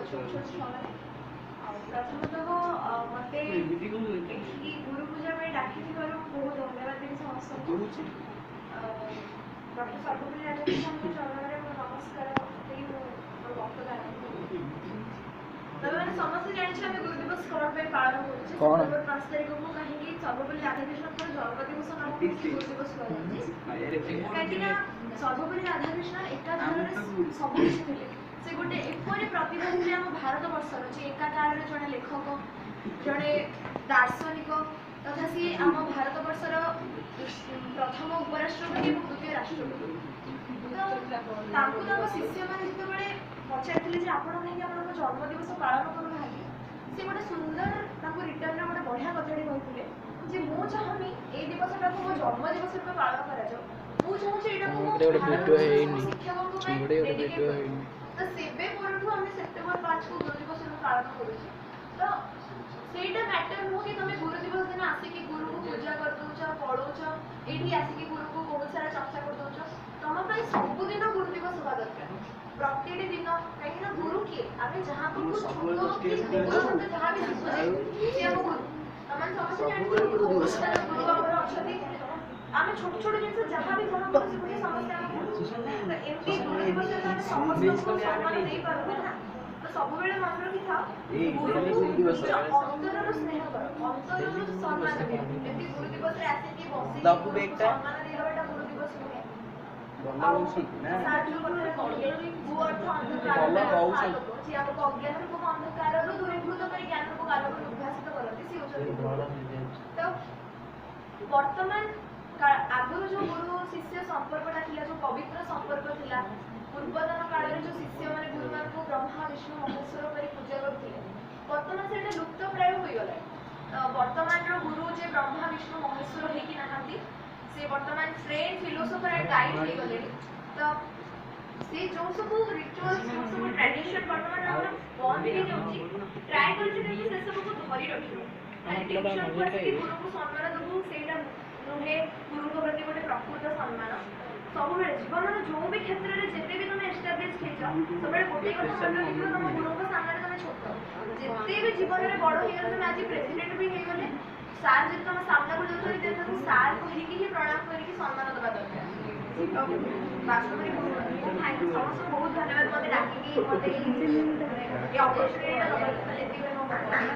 छोट छोट छुआମାନେ प्रथमतः मते एठी गुरु पूजा में डाकिथिबारु बहुत धन्यवाद देबी समस्तଙ୍କୁ डॉक्टर सर्वपल्ली राधाकृष्णनଙ୍କ चरणରେ ମୁଁ नमस्कार ଦେଇ ମୁଁ ବକ୍तव्ୟ ଆରମ୍ଭ କରୁଛି। तब समस्त जानिछ ଆମେ गुरु दिवस कोन पे पालन କରୁଛେ सेप्टेम्बर 5 तारिख को काहेकि सर्वपल्ली राधाकृष्णनଙ୍କ जन्मदिवस नाम गुरु दिवस कराଯାଉଛି काहेकि ना सर्वपल्ली राधाकृष्ण एकाधाରରେ ସବୁ କିଛି ଥିଲେ। से गोटे एपरि प्रतिभा थे आम भारत वर्षर जे एका काल जड़े लेखक जड़े दार्शनिक तथा सी आम भारत वर्षर प्रथम उपराष्ट्रपति और द्वितीय राष्ट्रपति तो शिष्य मैंने जिते पचारि आपण कहीं जन्मदिवस पालन करूना से गोटे सुंदर रिटर्न गोटे बढ़िया कथाटी कहते मु चाहमी ये दिवसटा को मो जन्मदिवस रूप पालन कर तो सेबे परठू हम सेप्टेम्बर 5 को गुरु दिवस पालन करूछे तो सेटा मैटर नो कि तुम गुरु दिवस दिन आसिक गुरु को पूजा कर दोछ पढ़ोछ एठी आसिक गुरु को बहुत सारा चर्चा कर दोछ तुम पई सब दिन गुरु दिवस होगा दरकार प्रत्येक दिन कहीं ना गुरु के आमे जहां को छोटो कि गुरु हमके जहां भी सिखाए से हम गुरु तमन समझ जानि गुरु हमर अछती आमे छोट छोट जिंस जहां भी जहां को सिखाए समस्या एमती गुरु दिवस में समस्त को सम्मान दे पारबे ना तो सब बेले मन रखि था अंतरर स्नेह कर अंतरर सम्मान दे एमती गुरु दिवस रे आसे की बसी सम्मान देबाटा गुरु दिवस नुहे साजु करे गु अर्थ अंधकार जे आप अज्ञान को अंधकार रो दूरीभूत कर ज्ञान को काल को उद्भासित करते सी होचो तो वर्तमान आगुर जो गुरु शिष्य संपर्कटा थिला जो पवित्र संपर्क थिला पूर्वतन काल जो शिष्य माने गुरु मान को ब्रह्मा विष्णु महेश्वर परि पूजा करथिले वर्तमान सेटा लुप्त प्राय होई गला वर्तमान रो गुरु जे ब्रह्मा विष्णु महेश्वर हे कि नाहंती से वर्तमान फ्रेंड फिलोसोफर एंड गाइड हे गले तो से जो सब रिचुअल्स जो सब ट्रेडिशन वर्तमान हमर बंद हे जाउची ट्राई करछि कि से सब को धरि रखियो टेंशन पर कि गुरु को सम्मान दबु सेटा नुहे गुरु को प्रति गोटे प्रकृत सम्मान सब बेले जीवन जो भी क्षेत्र में जिते भी तुम एस्टाब्लिश हेछ सब बेले गोटे कथा मन रखियो तुम गुरु को सामने तुम छोट जिते भी जीवन में बड़ हे तुम आज प्रेसिडेंट भी हे गले सार जे तुम सामने को जो जे तुम सार कहि कि ही प्रणाम करि कि सम्मान दबा दरकार वास्तव में थैंक यू समस्त बहुत धन्यवाद मते डाकी कि मते ये अपॉर्चुनिटी दबा